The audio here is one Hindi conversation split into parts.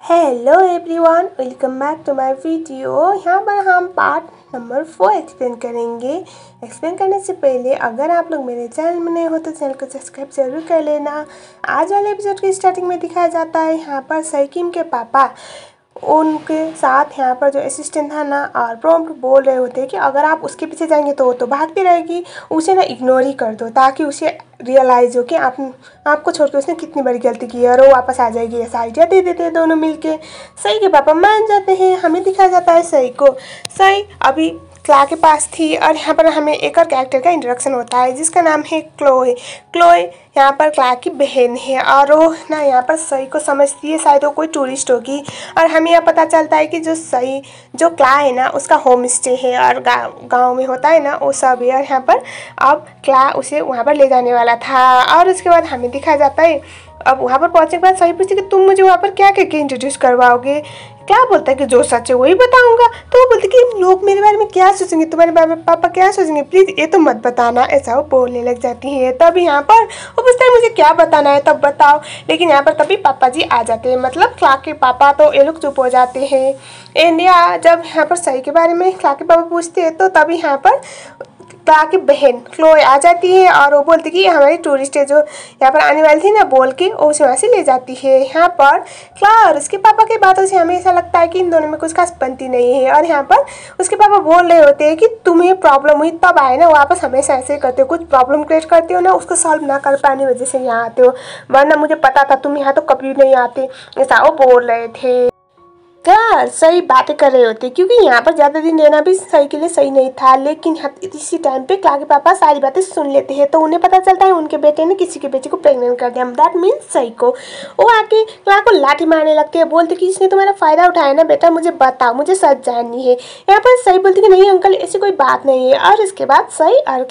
Hello everyone, welcome back to my video. यहाँ पर हम पार्ट नंबर 4 एक्सप्लेन करेंगे। एक्सप्लेन करने से पहले अगर आप लोग मेरे चैनल में नए हो तो चैनल को सब्सक्राइब जरूर कर लेना। आज वाले एपिसोड की स्टार्टिंग में दिखाया जाता है यहाँ पर सईकिम के पापा उनके साथ यहाँ पर जो असिस्टेंट था ना और प्रॉम्प्ट बोल रहे होते हैं कि अगर आप उसके पीछे जाएंगे तो वो तो भागती रहेगी, उसे ना इग्नोर ही कर दो ताकि उसे रियलाइज़ हो कि आपको छोड़ के उसने कितनी बड़ी गलती की है और वो वापस आ जाएगी। ऐसा आइडिया दे देते हैं दोनों मिलके। सई के पापा मान जाते हैं। हमें दिखाया जाता है सई को। सई अभी क्ला के पास थी और यहाँ पर हमें एक और कैरेक्टर का इंट्रोडक्शन होता है जिसका नाम है क्लोए। क्लोए यहाँ पर क्ला की बहन है और वो ना यहाँ पर सई को समझती है, शायद वो कोई टूरिस्ट होगी। और हमें यहाँ पता चलता है कि जो क्ला है ना उसका होम स्टे है और गाँव में होता है ना वो सब है। और यहाँ पर अब क्ला उसे वहाँ पर ले जाने वाला था। और उसके बाद हमें दिखाया जाता है अब वहाँ पर पहुँचने के बाद सही पूछती कि तुम मुझे वहाँ पर क्या क्या इंट्रोड्यूस करवाओगे। क्या बोलता है कि जो सच है वही बताऊंगा। तो वो बोलती कि लोग मेरे बारे में क्या सोचेंगे, तुम्हारे बारे में पापा क्या सोचेंगे, प्लीज़ ये तो मत बताना। ऐसा वो बोलने लग जाती है। तब यहाँ पर वो पूछता है मुझे क्या बताना है तब बताओ। लेकिन यहाँ पर तभी पापा जी आ जाते हैं, मतलब क्ला के पापा। तो ये लोग चुप हो जाते हैं। इंडिया जब यहाँ पर सही के बारे में क्ला के पापा पूछते हैं तो तभी यहाँ पर क्ला की बहन क्लोए आ जाती है और वो बोलती कि हमारी टूरिस्ट है जो यहाँ पर आने वाली थी ना, बोल के वो उसे वहाँ से ले जाती है। यहाँ पर क्ला और उसके पापा की बातों से हमें ऐसा लगता है कि इन दोनों में कुछ खास बनती नहीं है। और यहाँ पर उसके पापा बोल रहे होते हैं कि तुम्हें प्रॉब्लम हुई तब आए ना, वापस हमेशा ऐसे करते हो, कुछ प्रॉब्लम क्रिएट करते हो ना, उसको सॉल्व ना कर पाने वजह से यहाँ आते हो, वरना मुझे पता था तुम यहाँ तो कभी नहीं आते। ऐसा वो बोल रहे थे। क्या सही बातें कर रहे होते क्योंकि यहाँ पर ज़्यादा दिन रहना भी सही के लिए सही नहीं था। लेकिन इसी टाइम पे क्ला के पापा सारी बातें सुन लेते हैं तो उन्हें पता चलता है उनके बेटे ने किसी के बेटे को प्रेग्नेंट कर दिया। दैट मीन्स सही को वो आके क्ला को लाठी मारने लगते हैं, बोलते कि इसने तुम्हारा फ़ायदा उठाया ना बेटा, मुझे बताओ, मुझे सच जाननी है। यहाँ पर सही बोलती कि नहीं अंकल ऐसी कोई बात नहीं है। और इसके बाद सही और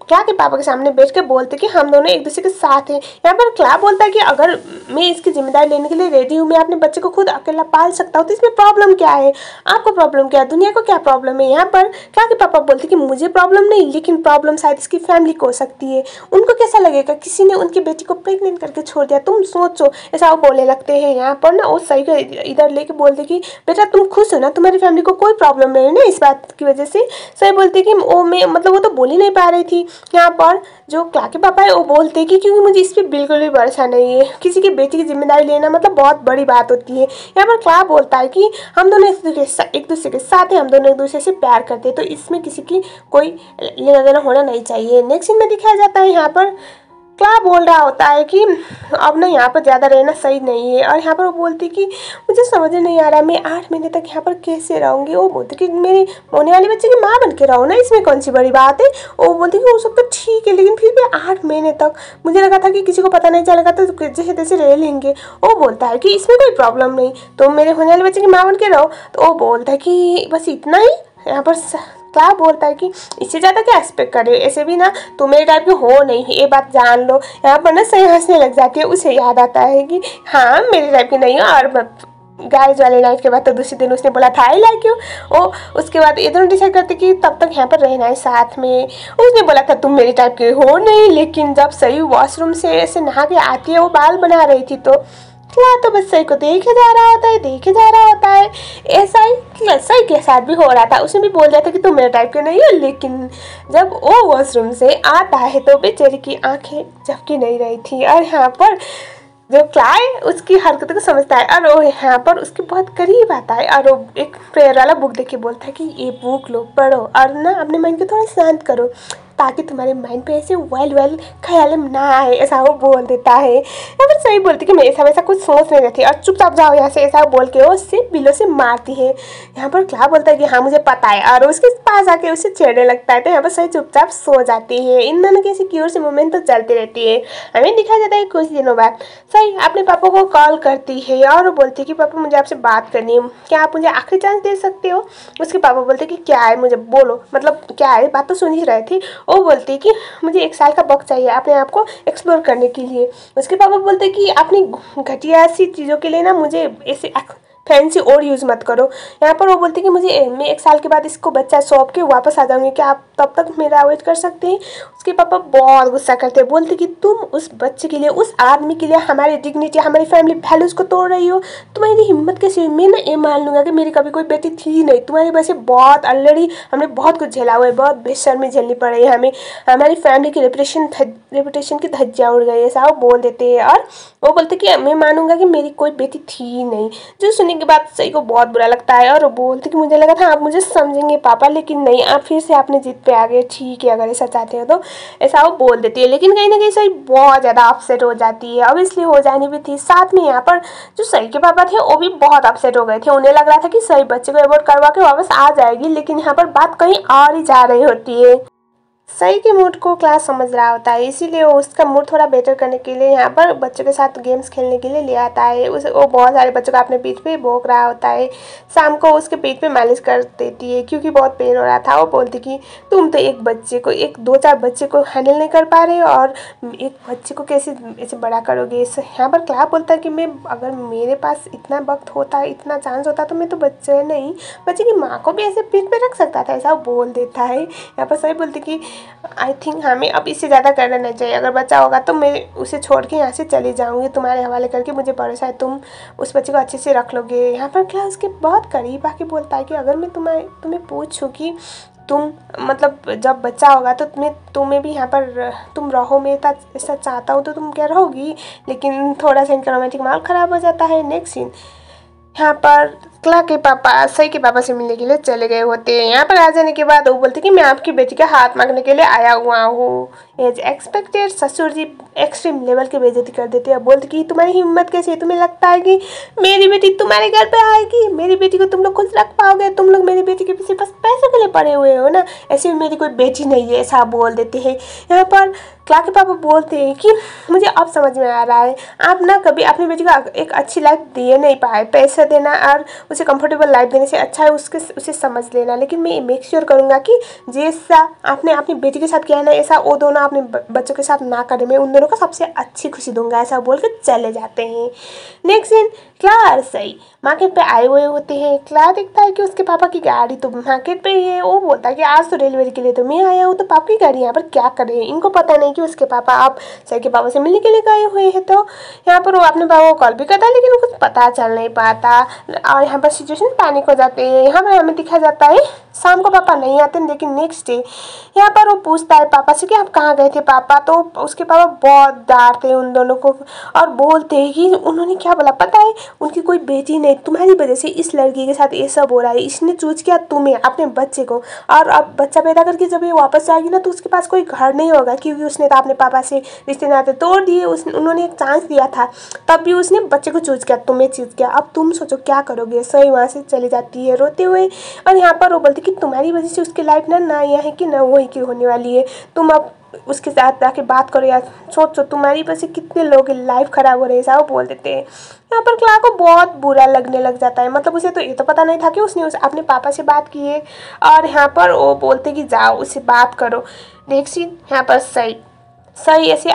क्ला के पापा के सामने बैठ के बोलते कि हम दोनों एक दूसरे के साथ हैं। यहाँ पर क्ला बोलता है कि अगर मैं इसकी जिम्मेदारी लेने के लिए रेडी हूँ, मैं अपने बच्चे को खुद अकेला पाल सकता हूँ, तो इसमें प्रॉब्लम क्या है, आपको प्रॉब्लम क्या है, दुनिया को क्या प्रॉब्लम है। यहाँ पर क्ला के पापा बोलते कि मुझे प्रॉब्लम नहीं, लेकिन प्रॉब्लम शायद इसकी फैमिली को हो सकती है। उनको कैसा लगेगा किसी ने उनकी बेटी को प्रेग्नेंट करके छोड़ दिया, तुम सोचो। ऐसा वो बोलने लगते हैं। यहाँ पर ना वो सही को इधर लेके बोलते कि बेटा तुम खुश हो ना, तुम्हारी फैमिली को कोई प्रॉब्लम नहीं है ना इस बात की वजह से। सही बोलते कि वो मैं मतलब वो तो बोल ही नहीं पा रही थी। यहाँ पर जो क्ला के पापा है वो बोलते कि क्योंकि मुझे इस पर बिल्कुल भी भरोसा नहीं है, किसी की बेटी की जिम्मेदारी लेना मतलब बहुत बड़ी बात होती है। यहाँ पर क्ला बोलता है कि हम दोनों एक दूसरे के साथ हैं, हम दोनों एक दूसरे से प्यार करते हैं, तो इसमें किसी की कोई लेना देना होना नहीं चाहिए। नेक्स्ट सीन में दिखाया जाता है यहाँ पर क्ला बोल रहा होता है कि अब ना यहाँ पर ज़्यादा रहना सही नहीं है। और यहाँ पर वो बोलती कि मुझे समझ नहीं आ रहा मैं 8 महीने तक यहाँ पर कैसे रहूँगी। वो बोलती कि मेरी होने वाली बच्चे की माँ बन के रहो ना, इसमें कौन सी बड़ी बात है। वो बोलती कि वो सब तो ठीक है लेकिन फिर भी 8 महीने तक मुझे लगा था कि किसी को पता नहीं चलेगा तो जैसे तैसे रह लेंगे। वो बोलता है कि इसमें कोई प्रॉब्लम नहीं, तो मेरे होने वाले बच्चे की माँ बन के रहो। तो वो बोलता है कि बस इतना ही। यहाँ पर क्या बोलता है कि इससे ज़्यादा क्या एक्सपेक्ट कर रहे हो, ऐसे भी ना तुम मेरे टाइप के हो नहीं, ये बात जान लो। यहाँ पर ना सही हंसने लग जाती है। उसे याद आता है कि हाँ मेरे टाइप की नहीं हो। और गाइस वाले नाइट के बाद तो दूसरे दिन उसने बोला था आई लाइक यू। ओ उसके बाद ये दोनों डिसाइड करते कि तब तक यहाँ पर रहना है साथ में। उसने बोला था तुम मेरे टाइप के हो नहीं, लेकिन जब सही वॉशरूम से ऐसे नहा के आती है, वो बाल बना रही थी तो क्ला तो बस सही को देखे जा रहा होता है। ऐसा ही सही के साथ भी हो रहा था। उसने भी बोल दिया था कि तुम मेरे टाइप के नहीं हो, लेकिन जब वो वॉशरूम से आता है तो बेचारे की आंखें झपकी नहीं रही थी। और यहाँ पर जो क्ला है उसकी हरकतों को समझता है और वो यहाँ पर उसके बहुत करीब आता है और वो एक प्रेयर वाला बुक देख के बोलता है कि ये बुक लो, पढ़ो और ना अपने माइंड को थोड़ा शांत करो ताकि तुम्हारे माइंड पे ऐसे वेल ख्याल ना आए। ऐसा वो बोल देता है। या फिर सही बोलती कि मैं ऐसा वैसा कुछ सोच नहीं रही थी और चुपचाप जाओ यहाँ से, ऐसा बोल के वो उससे बिल्लों से मारती है। यहाँ पर क्ला बोलता है कि हाँ मुझे पता है और उसके पास आके उसे छेड़ने लगता है। तो यहाँ पर सही चुपचाप सो जाती है। इन दोनों की सिक्योर से मूवमेंट तो चलती रहती है। हमें दिखाया जाता है कुछ दिनों बाद सही अपने पापा को कॉल करती है और वो बोलती है कि पापा मुझे आपसे बात करनी है, क्या आप मुझे आखिरी चांस दे सकते हो। उसके पापा बोलते कि क्या है मुझे बोलो, मतलब क्या है, बात तो सुन ही रहे थे। वो बोलती है कि मुझे 1 साल का वक्त चाहिए अपने आप को एक्सप्लोर करने के लिए। उसके पापा बोलते कि अपनी घटिया सी चीज़ों के लिए ना मुझे ऐसे फैंसी और यूज़ मत करो। यहाँ पर वो बोलती कि मैं 1 साल के बाद इसको बच्चा सौंप के वापस आ जाऊँगी, क्या आप तब तक मेरा वेट कर सकते हैं। उसके पापा बहुत गुस्सा करते हैं, बोलते कि तुम उस बच्चे के लिए, उस आदमी के लिए हमारी डिग्निटी, हमारी फैमिली वैल्यूज़ को तोड़ रही हो। तुम्हारी हिम्मत कैसे हुई। मैं ना ये मान लूँगा कि मेरी कभी कोई बेटी थी नहीं, तुम्हारी वजह से बहुत ऑलरेडी हमने बहुत कुछ झेला हुआ है, बहुत बेशर्मी झेलनी पड़ रही है हमें, हमारी फैमिली की रेपुटेशन की धज्जियाँ उड़ गई, ऐसा वो बोल देते हैं। और वो बोलते कि मैं मानूंगा कि मेरी कोई बेटी थी नहीं। जो सुनने के बाद सही को बहुत बुरा लगता है और वो बोलते कि मुझे लगा था आप मुझे समझेंगे पापा, लेकिन नहीं, आप फिर से अपने जिद पे आ गए। ठीक है, अगर ऐसा चाहते हो तो, ऐसा वो बोल देती है। लेकिन कहीं ना कहीं सही बहुत ज़्यादा अपसेट हो जाती है। अब इसलिए हो जानी भी थी। साथ में यहाँ पर जो सही के पापा थे वो भी बहुत अपसेट हो गए थे। उन्हें लग रहा था कि सही बच्चे को अबॉर्ट करवा के वापस आ जाएगी, लेकिन यहाँ पर बात कहीं और ही जा रही होती है। सही के मूड को क्लास समझ रहा होता है, इसीलिए वो उसका मूड थोड़ा बेटर करने के लिए यहाँ पर बच्चों के साथ गेम्स खेलने के लिए ले आता है। वो बहुत सारे बच्चों को अपने पीठ पे भोंक रहा होता है। शाम को उसके पीठ पे मालिश कर देती है क्योंकि बहुत पेन हो रहा था। वो बोलती कि तुम तो एक बच्चे को, 1-2-4 बच्चे को हैंडल नहीं कर पा रहे हो और एक बच्चे को कैसे ऐसे बड़ा करोगे। यहाँ पर क्लास बोलता है कि मैं, अगर मेरे पास इतना वक्त होता, इतना चांस होता तो मैं तो बच्चे नहीं, बच्चे की माँ को भी ऐसे पीठ पे रख सकता था, ऐसा बोल देता है। यहाँ पर सही बोलती कि आई थिंक हमें अब इससे ज़्यादा करना नहीं चाहिए। अगर बच्चा होगा तो मैं उसे छोड़ के यहाँ से चली जाऊँगी, तुम्हारे हवाले करके, मुझे भरोसा है तुम उस बच्चे को अच्छे से रख लोगे। यहाँ पर क्या उसके बहुत करीब आके बोलता है कि अगर मैं तुम्हें पूछूँ कि तुम, मतलब जब बच्चा होगा तो तुम्हें भी यहाँ पर तुम रहो, मैं ऐसा चाहता हूँ तो तुम क्या रहोगी। लेकिन थोड़ा सा इनका रोमांटिक माहौल ख़राब हो जाता है। नेक्स्ट सीन, यहाँ पर क्ला के पापा सही के पापा से मिलने के लिए चले गए होते हैं। यहाँ पर आ जाने के बाद वो बोलते कि मैं आपकी बेटी का हाथ मांगने के लिए आया हुआ हूँ। एज एक्सपेक्टेड ससुर जी एक्सट्रीम लेवल की बेइज्जती कर देते हैं। बोलते कि तुम्हारी हिम्मत कैसी है, तुम्हें लगता है कि मेरी बेटी तुम्हारे घर पे आएगी, मेरी बेटी को तुम लोग खुश रख पाओगे, तुम लोग मेरी बेटी के पीछे बस पैसों के लिए पड़े हुए हो ना, ऐसे मेरी कोई बेटी नहीं है, ऐसा बोल देते हैं। यहाँ पर क्ला के पापा बोलते हैं कि मुझे अब समझ में आ रहा है, आप ना कभी अपनी बेटी को एक अच्छी लाइफ दे नहीं पाए। पैसा देना और उसे कंफर्टेबल लाइफ देने से अच्छा है उसे समझ लेना, लेकिन मैं मेक श्योर करूँगा कि जैसा आपने अपनी बेटी के साथ किया ना, ऐसा वो दोनों अपने बच्चों के साथ ना करें। मैं उन दोनों को सबसे अच्छी खुशी दूंगा, ऐसा बोल के चले जाते हैं। नेक्स्ट सीन, क्ला और सही मार्केट पे आए हुए होते हैं। क्ला देखता है कि उसके पापा की गाड़ी तो मार्केट पे ही है। वो बोलता है कि आज तो डिलीवरी के लिए तो मैं आया हूँ, तो पापा की गाड़ी यहाँ पर क्या कर रही है। इनको पता नहीं कि उसके पापा आप सही के पापा से मिलने के लिए गए हुए हैं। तो यहाँ पर वो अपने पापा को कॉल भी करता है, लेकिन कुछ पता चल नहीं पाता और यहाँ पर सिचुएशन पैनिक हो जाते हैं। यहाँ पर हमें दिखा जाता है शाम को पापा नहीं आते, लेकिन नेक्स्ट डे यहाँ पर वो पूछता है पापा से कि आप कहाँ गए थे पापा। तो उसके पापा बहुत डांटते हैं उन दोनों को और बोलते हैं कि उन्होंने क्या बोला पता है, उनकी कोई बेटी नहीं, तुम्हारी वजह से इस लड़की के साथ ये सब हो रहा है, इसने चूज किया तुम्हें, अपने बच्चे को, और अब बच्चा पैदा करके जब ये वापस जाएगी ना तो उसके पास कोई घर नहीं होगा, क्योंकि उसने तो अपने पापा से रिश्ते नाते तोड़ दिए। उन्होंने एक चांस दिया था, तब भी उसने बच्चे को चूज किया, तुम्हें चूज किया, अब तुम सोचो क्या करोगे। सही वहाँ से चली जाती है रोते हुए और यहाँ पर वो बोलती कि तुम्हारी वजह से उसकी लाइफ ना यहाँ की ना वहीं की होने वाली है, तुम अब उसके साथ जाके बात करो यार, सोचो तुम्हारी वजह से कितने लोगों की लाइफ खराब हो रही है, ऐसा वो बोल देते हैं। यहाँ पर क्ला को बहुत बुरा लगने लग जाता है, मतलब उसे तो ये तो पता नहीं था कि उसने अपने पापा से बात की है और यहाँ पर वो बोलते कि जाओ उससे बात करो। देखिए यहाँ पर सही ऐसे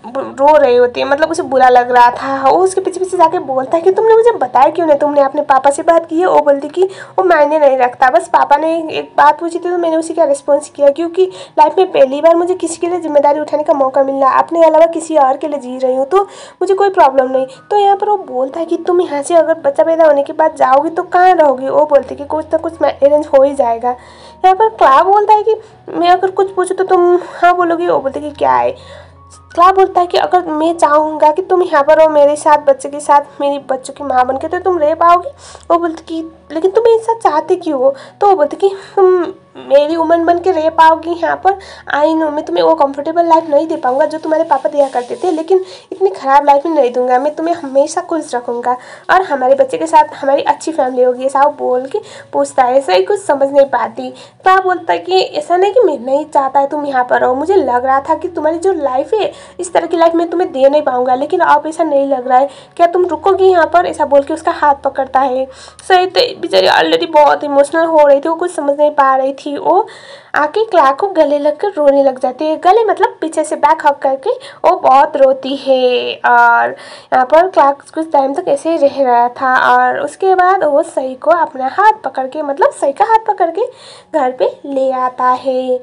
रो रही होती है, मतलब उसे बुरा लग रहा था। वो उसके पीछे पीछे जाके बोलता है कि तुमने मुझे बताया क्यों नहीं, तुमने अपने पापा से बात की है। वो बोलती कि वो मायने नहीं रखता, बस पापा ने एक बात पूछी थी तो मैंने उसी का रिस्पॉन्स किया, क्योंकि लाइफ में पहली बार मुझे किसी के लिए जिम्मेदारी उठाने का मौका मिल रहा है, अपने अलावा किसी और के लिए जी रही हूँ, तो मुझे कोई प्रॉब्लम नहीं। तो यहाँ पर वो बोलता है कि तुम यहाँ से अगर बच्चा पैदा होने के बाद जाओगी तो कहाँ रहोगी। वो बोलती कि कुछ ना कुछ अरेंज हो ही जाएगा। यहाँ पर क्ला बोलता है कि मैं अगर कुछ पूछूँ तो तुम हाँ बोलोगी। वो बोलते कि क्या है। क्ला बोलता है कि अगर मैं चाहूँगा कि तुम यहाँ पर हो मेरे साथ, बच्चे के साथ, मेरी बच्चों की माँ बन के, तो तुम रह पाओगी। वो बोलती कि लेकिन तुम ऐसा चाहते क्यों हो। तो वो बोलती कि तुम मेरी उम्र बन के रह पाओगी यहाँ पर। आई नो मैं तुम्हें वो कंफर्टेबल लाइफ नहीं दे पाऊँगा जो तुम्हारे पापा दिया करते थे, लेकिन इतनी ख़राब लाइफ में नहीं दूंगा, मैं तुम्हें हमेशा खुश रखूँगा और हमारे बच्चे के साथ हमारी अच्छी फैमिली होगी। ऐसा वो बोल के पूछता है। ऐसा ही कुछ समझ नहीं पाती। क्या बोलता है कि ऐसा नहीं कि मैं नहीं चाहता है तुम यहाँ पर रहो, मुझे लग रहा था कि तुम्हारी जो लाइफ है इस तरह की लाइफ मैं तुम्हें दे नहीं पाऊँगा, लेकिन अब ऐसा नहीं लग रहा है, क्या तुम रुकोगी यहाँ पर। ऐसा बोल के उसका हाथ पकड़ता है। सही तो बेचारी ऑलरेडी बहुत इमोशनल हो रही थी, वो कुछ समझ नहीं पा रही थी। वो आके क्लार्क को गले लगकर रोने लग जाती है। गले मतलब पीछे से बैक हक करके वो बहुत रोती है। और यहाँ पर क्लार्क कुछ टाइम तक ऐसे ही रह रहा था और उसके बाद वो सही को अपना हाथ पकड़ के मतलब सही का हाथ पकड़ के घर पे ले आता है।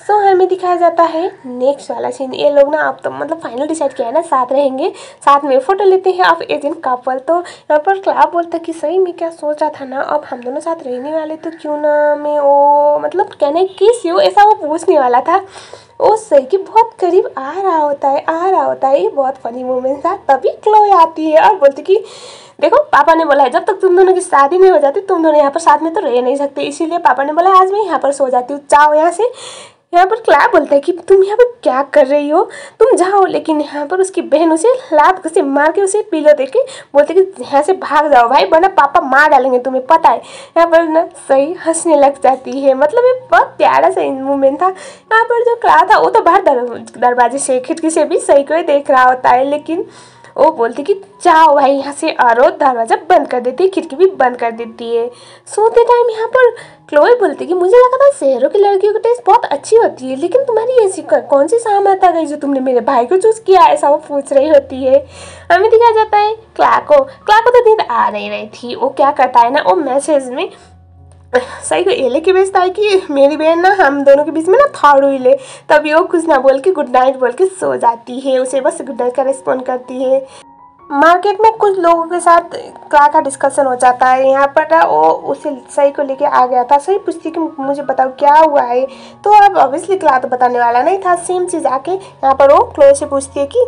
सो हमें दिखाया जाता है नेक्स्ट वाला सीन। ये लोग ना अब तो मतलब फाइनल डिसाइड किया है ना साथ रहेंगे, साथ में फ़ोटो लेते हैं अब एज इन कपल। तो यहाँ पर क्लार्क बोलता है कि सही मैं क्या सोच रहा था ना, अब हम दोनों साथ रहने वाले तो क्यों ना मैं वो मतलब कहने किस यू ऐसा वो पूछने वाला था। वो सही के बहुत करीब आ रहा होता है। ये बहुत फनी मोमेंट था। तभी क्लोई आती है और बोलती कि देखो पापा ने बोला है जब तक तुम दोनों की शादी नहीं हो जाती तुम दोनों यहाँ पर साथ में तो रह नहीं सकते, इसीलिए पापा ने बोला आज मैं यहाँ पर सो जाती हूँ, जाओ यहाँ से। यहाँ पर क्लार्क बोलता है कि तुम यहाँ पर क्या कर रही हो, तुम जाओ। लेकिन यहाँ पर उसकी बहन उसे लात से मार के उसे पीलो देके बोलते कि यहाँ से भाग जाओ भाई वरना पापा मार डालेंगे तुम्हें पता है। यहाँ पर ना सही हंसने लग जाती है। मतलब ये बहुत प्यारा सा मोमेंट था। यहाँ पर जो क्लार्क था वो तो बाहर दरवाजे से खिड़की से भी सही को ही देख रहा होता है, लेकिन वो बोलती कि जाओ भाई यहाँ से, और दरवाज़ा बंद कर देती है, खिड़की भी बंद कर देती है। सोते टाइम यहाँ पर क्लोई बोलती कि मुझे लगा था शहरों की लड़कियों की टेस्ट बहुत अच्छी होती है, लेकिन तुम्हारी ऐसी कौन सी सामत आ गई जो तुमने मेरे भाई को चूज़ किया, ऐसा वो पूछ रही होती है। हमें दिखाया जाता है क्लार्क को तो नींद आ नहीं रही थी। वो क्या करता है ना, वो मैसेज में सही को ये लेके भेजता है कि मेरी बहन ना हम दोनों के बीच में ना थर्ड हुई ले। तभी वो कुछ ना बोल के गुड नाइट बोल के सो जाती है। उसे बस गुड नाइट का रिस्पॉन्ड करती है। मार्केट में कुछ लोगों के साथ क्लार्क का डिस्कशन हो जाता है। यहाँ पर ना वो उसे सही को लेके आ गया था। सही पूछती कि मुझे बताओ क्या हुआ है, तो अब ऑब्वियसली क्लार्क तो बताने वाला नहीं था। सेम चीज़ आके यहाँ पर वो क्लोई से पूछती है कि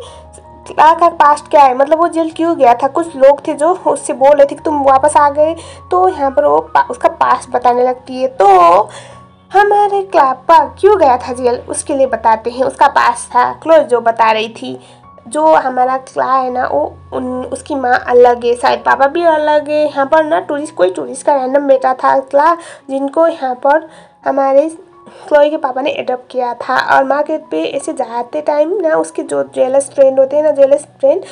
क्लार्क का पास्ट क्या है, मतलब वो जेल क्यों गया था। कुछ लोग थे जो उससे बोल रहे थे कि तुम वापस आ गए, तो यहाँ पर वो उसका पास्ट बताने लगती है। तो हमारे क्लार्क क्यों गया था जेल उसके लिए बताते हैं। उसका पास्ट था क्लोई जो बता रही थी। जो हमारा क्लार्क है ना वो उसकी माँ अलग है, शायद पापा भी अलग है। यहाँ पर ना कोई टूरिस्ट का रैंडम बेटा था क्लार्क, जिनको यहाँ पर हमारे क्लोई के पापा ने एडॉप्ट किया था। और मार्केट पे ऐसे जाते टाइम ना उसके जो जेलस फ्रेंड होते हैं ना, जेलस फ्रेंड,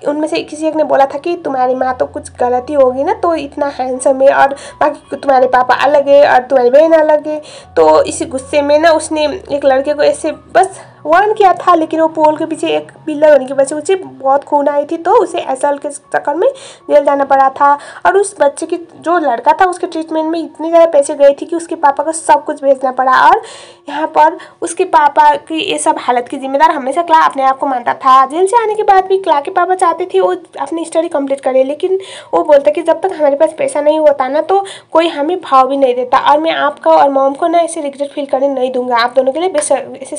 उनमें से किसी एक ने बोला था कि तुम्हारी माँ तो कुछ गलती होगी ना, तो इतना हैंडसम है और बाकी तुम्हारे पापा अलग है और तुम्हारी बहन अलग है। तो इसी गुस्से में ना उसने एक लड़के को ऐसे बस वार्न किया था, लेकिन वो पोल के पीछे एक पिलर होने की वजह से उसे बहुत खून आई थी, तो उसे असल्ट के चक्कर में जेल जाना पड़ा था। और उस बच्चे की जो लड़का था उसके ट्रीटमेंट में इतने ज़्यादा पैसे गए थे कि उसके पापा को सब कुछ भेजना पड़ा। और यहाँ पर उसके पापा की ये सब हालत की जिम्मेदार हमेशा क्लार्क अपने आप को मानता था। जेल से आने के बाद भी क्लार्क के पापा चाहते थे वो अपनी स्टडी कंप्लीट करे, लेकिन वो बोलता कि जब तक हमारे पास पैसा नहीं होता ना तो कोई हमें भाव भी नहीं देता, और मैं आपका और मॉम को ना ऐसे रिग्रेट फील करने नहीं दूंगा। आप दोनों के लिए ऐसे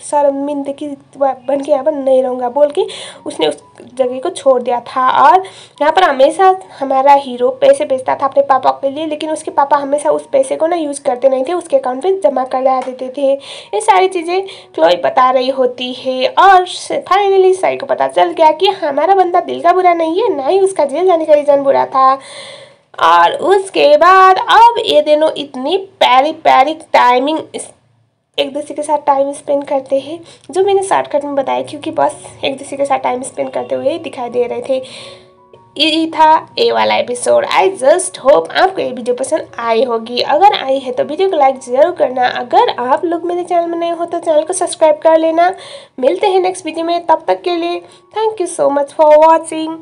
शर्मिंदगी बन के यहाँ पर नहीं रहूँगा बोल के उसने उस जगह को छोड़ दिया था। और यहाँ पर हमेशा हमारा हीरो पैसे भेजता था अपने पापा के लिए, लेकिन उसके पापा हमेशा उस पैसे को ना यूज़ करते नहीं थे, उसके अकाउंट पे जमा करा देते थे। ये सारी चीज़ें क्लोई बता रही होती है। और फाइनली सही को पता चल गया कि हमारा बंदा दिल का बुरा नहीं है, ना ही उसका जेल जाने का रीज़न बुरा था। और उसके बाद अब ये दोनों इतनी प्यारी प्यारी टाइमिंग एक दूसरे के साथ टाइम स्पेंड करते हैं, जो मैंने शॉर्टकट में बताया क्योंकि बस एक दूसरे के साथ टाइम स्पेंड करते हुए दिखाई दे रहे थे। ये था ये वाला एपिसोड। आई जस्ट होप आपको ये वीडियो पसंद आई होगी। अगर आई है तो वीडियो को लाइक ज़रूर करना। अगर आप लोग मेरे चैनल में नए हो तो चैनल को सब्सक्राइब कर लेना। मिलते हैं नेक्स्ट वीडियो में, तब तक के लिए thank you so much for watching.